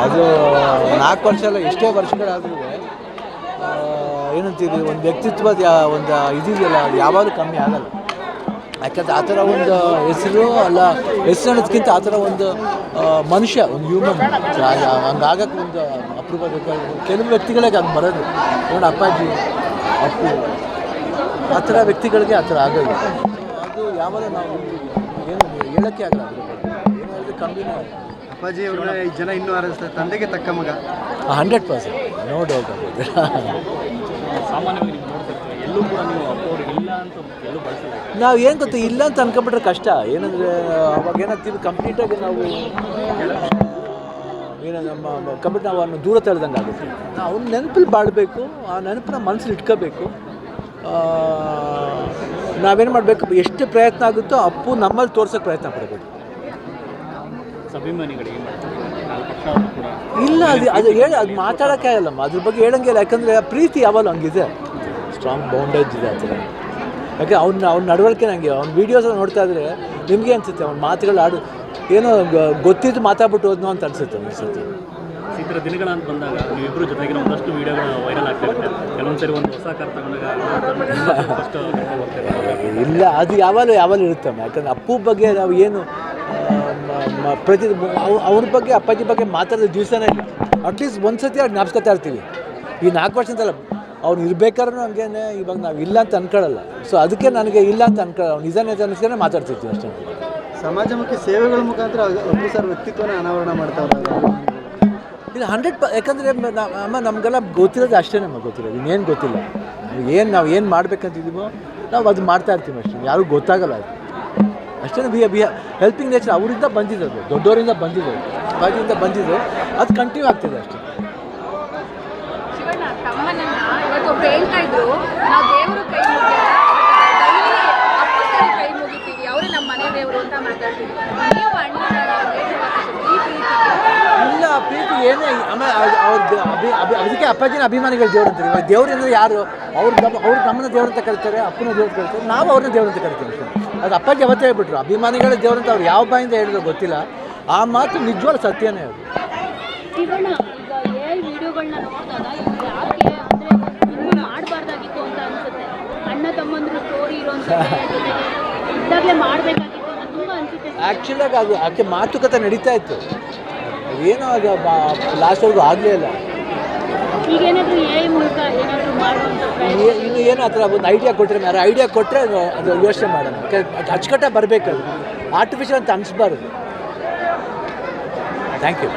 ಅದು 4 ವರ್ಷ ಅಲ್ಲ, ಎಷ್ಟೇ ವರ್ಷಗಳಾದ್ರೂ ಏನಂತೀವಿ, ಒಂದು ವ್ಯಕ್ತಿತ್ವದ ಒಂದು ಇದೆಯಲ್ಲ, ಅದು ಯಾವಾಗಲೂ ಕಮ್ಮಿ ಆಗಲ್ಲ. ಯಾಕಂದರೆ ಆ ಥರ ಒಂದು ಹೆಸರು ಅಲ್ಲ, ಹೆಸರು ಅನ್ನೋದಕ್ಕಿಂತ ಆ ಥರ ಒಂದು ಮನುಷ್ಯ, ಒಂದು ಹ್ಯೂಮನ್ ಹಂಗಾಗಕ್ಕೆ ಒಂದು ಅಪರೂಪ ಬೇಕಾಗಿ ಕೆಲವು ವ್ಯಕ್ತಿಗಳಿಗೆ ಅದು ಬರೋದು. ನೋಡಿ ಅಪ್ಪಾಜಿ, ಅಪ್ಪು, ಆ ಥರ ವ್ಯಕ್ತಿಗಳಿಗೆ ಆ ಥರ ಆಗೋದು. ಅದು ಯಾವಾಗ ನಾವು ಏನು ಹೇಳೋಕ್ಕೆ ಆಗಲ್ಲ, ಏನಾದರೂ ಕಮ್ಮಿನೇ. ಅಪ್ಪಾಜಿ ಅವ್ರನ್ನ ಈ ಜನ ಇನ್ನೂ ಆರಿಸ್ತಾರೆ, ತಂದೆಗೆ ತಕ್ಕ ಮಗ. 100% ನೋ ಡೌಟ್ ಆಗೋದು. ಸಾಮಾನ್ಯವಾಗಿ ನೀವು ನೋಡ್ತಿರ್ತೀವಿ, ಎಲ್ಲೂ ಕೂಡ ನೀವು ಅಪ್ಪವ್ರಿಗೆ ಇಲ್ಲ ಅಂತ ಎಲ್ಲೂ ಬಳಸಿಲ್ಲ. ನಾವು ಏನು ಗೊತ್ತಾ, ಇಲ್ಲ ಅಂತ ಅನ್ಕೊಂಬಿಟ್ರೆ ಕಷ್ಟ. ಏನಂದರೆ ಅವಾಗ ಏನಾಗ್ತೀವಿ, ಕಂಪ್ಲೀಟಾಗಿ ನಾವು ಏನು ನಮ್ಮ ಕಂಪ್ಲೀಟ್ ನಾವು ಅವನು ದೂರ ತಳ್ದಂಗೆ ಆಗುತ್ತೆ. ನಾವು ಅವ್ನ ನೆನಪಲ್ಲಿ ಬಾಳಬೇಕು, ಆ ನೆನಪನ್ನ ಮನಸ್ಸಲ್ಲಿ ಇಟ್ಕೋಬೇಕು. ನಾವೇನು ಮಾಡಬೇಕು, ಎಷ್ಟು ಪ್ರಯತ್ನ ಆಗುತ್ತೋ ಅಪ್ಪು ನಮ್ಮಲ್ಲಿ ತೋರ್ಸೋಕ್ಕೆ ಪ್ರಯತ್ನ ಪಡಬೇಕು. ಅಭಿಮಾನಿಗಳಿಗೆ ಇಲ್ಲ, ಅದು ಹೇಳಿ, ಅದು ಮಾತಾಡೋಕ್ಕೆ ಆಗಲ್ಲಮ್ಮ, ಅದ್ರ ಬಗ್ಗೆ ಹೇಳಂಗೆ ಇಲ್ಲ. ಯಾಕಂದರೆ ಪ್ರೀತಿ ಯಾವಾಗಲೂ ಹಂಗಿದೆ, ಸ್ಟ್ರಾಂಗ್ ಬೌಂಡೇಜ್ ಇದೆ ಆ ಥರ. ಯಾಕೆ ಅವ್ನ ನಡವಳಿಕೆ ನನಗೆ ಅವ್ನ ವೀಡಿಯೋಸ್ ನೋಡ್ತಾ ಇದ್ರೆ ನಿಮಗೆ ಅನಿಸುತ್ತೆ, ಅವ್ನ ಮಾತುಗಳು ಆಡು ಏನೋ ಗೊತ್ತಿದ್ದು ಮಾತಾಡ್ಬಿಟ್ಟು ಹೋದ್ನೋ ಅಂತ ಅನಿಸುತ್ತೆ ಅನಿಸುತ್ತೆ. ಈ ಥರ ದಿನಗಳ ಅಂತ ಬಂದಾಗ ನೀವಿಬ್ಬರು ಜೊತೆಗಿನ ಒಂದಷ್ಟು ವೀಡಿಯೋಗಳು ವೈರಲ್ ಆಗ್ತಿರುತ್ತೆ. ಕೆಲವೊಂದು ಸರಿ ಒಂದು ಹೊಸ ಕಾರ್ ತಗೊಂಡಾಗ ಇಲ್ಲ, ಅದು ಯಾವಾಗಲೂ ಇರುತ್ತಮ್ಮ. ಯಾಕಂದರೆ ಅಪ್ಪು ಬಗ್ಗೆ ನಾವು ಏನು ಪ್ರತಿ ಅವ್ರ ಬಗ್ಗೆ, ಅಪ್ಪಾಜಿ ಬಗ್ಗೆ ಮಾತಾಡೋದು ದಿವಸನೇ ಇಲ್ಲ. ಅಟ್ಲೀಸ್ಟ್ ಒಂದು ಸತಿ ಅವ್ರು ಜ್ಞಾಪಿಸ್ಕೊತಾ ಇರ್ತೀವಿ. ಈ 4 ವರ್ಷ ಅಂತಲ್ಲ, ಅವ್ನು ಇರಬೇಕಾದ್ರೂ ಹಂಗೇನೆ. ಇವಾಗ ನಾವು ಇಲ್ಲ ಅಂತ ಅನ್ಕೊಳ್ಳಲ್ಲ. ಸೊ ಅದಕ್ಕೆ ನನಗೆ ಇಲ್ಲ ಅಂತ ಅನ್ಕೊಳ್ಳಲ್ಲ, ಅವ್ನು ನಿಜ ಅನಿಸ್ಕೊಂಡೆ ಮಾತಾಡ್ತಿರ್ತೀವಿ ಅಷ್ಟೇ. ಸಮಾಜಮುಖಿ ಸೇವೆಗಳ ಮುಖಾಂತರ ಅಪ್ಪು ಸರ್ ವ್ಯಕ್ತಿತ್ವನ ಅನಾವರಣ ಮಾಡ್ತಾವ್ರೆ. ಇದು 100%. ಯಾಕಂದರೆ ಅಮ್ಮ ನಮಗೆಲ್ಲ ಗೊತ್ತಿರೋದು ಅಷ್ಟೇ, ನಮಗೆ ಗೊತ್ತಿರೋದು ಇನ್ನೇನು ಗೊತ್ತಿಲ್ಲ. ನಾವು ಏನು ಮಾಡ್ಬೇಕಂತಿದ್ದೀವೋ ನಾವು ಅದು ಮಾಡ್ತಾ ಇರ್ತೀವಿ ಅಷ್ಟೇ. ಯಾರಿಗೂ ಗೊತ್ತಾಗಲ್ಲ ಅದು ಅಷ್ಟೇ. ಬಿ ಹೆಲ್ಪಿಂಗ್ ನೇಚರ್ ಅವರಿಂದ ಬಂದಿದ್ದದು, ದೊಡ್ಡವರಿಂದ ಬಂದಿದ್ದದು, ಬಾಗಿಯಿಂದ ಬಂದಿದ್ದು, ಅದು ಕಂಟಿನ್ಯೂ ಆಗ್ತಿದೆ ಅಷ್ಟೇ. ಇಲ್ಲ, ಪ್ರೀತಿ ಏನೇ ಆಮೇಲೆ ಅದಕ್ಕೆ ಅಪ್ಪಾಜಿನ ಅಭಿಮಾನಿಗಳು ದೇವ್ರು ಅಂತಾರೆ. ಇವಾಗ ದೇವ್ರು ಅಂದರೆ ಯಾರು? ಅವ್ರು ನಮ್ಮನ್ನ ದೇವ್ರು ಅಂತ ಕರೀತಾರೆ, ಅಪ್ಪನ ದೇವ್ರು ಕರೀತಾರೆ, ನಾವು ಅವ್ರನ್ನ ದೇವ್ರು ಅಂತ ಕರಿತೀವಿ ಅಷ್ಟೇ. ಅದು ಅಪ್ಪಾಜಿ ಅವತ್ತೇ ಹೇಳ್ಬಿಟ್ರು, ಅಭಿಮಾನಿಗಳ ದೇವ್ರು ಅಂತ. ಅವ್ರು ಯಾವ ಬಾಯಿಂದ ಹೇಳಿದ್ರು ಗೊತ್ತಿಲ್ಲ, ಆ ಮಾತು ನಿಜವಾದ ಸತ್ಯನೇ ಅದು. ಆ್ಯಕ್ಚುಲಾಗಿ ಅದು ಆಕೆ ಮಾತುಕತೆ ನಡೀತಾ ಇತ್ತು, ಏನೋ ಅದು ಲಾಸ್ಟ್ವರೆಗೂ ಆಗಲೇ ಇಲ್ಲ. ಇನ್ನು ಏನು ಆ ಥರ ಒಂದು ಐಡಿಯಾ ಕೊಟ್ಟರೆ, ಯಾರು ಐಡಿಯಾ ಕೊಟ್ಟರೆ ಅದು ಯೋಚನೆ ಮಾಡೋಣ. ಅದು ಅಚ್ಚುಕಟ್ಟಾಗಿ ಬರಬೇಕು, ಅದು ಆರ್ಟಿಫಿಷಿಯಲ್ ಅಂತ ಅನಿಸ್ಬಾರ್ದು. Thank you.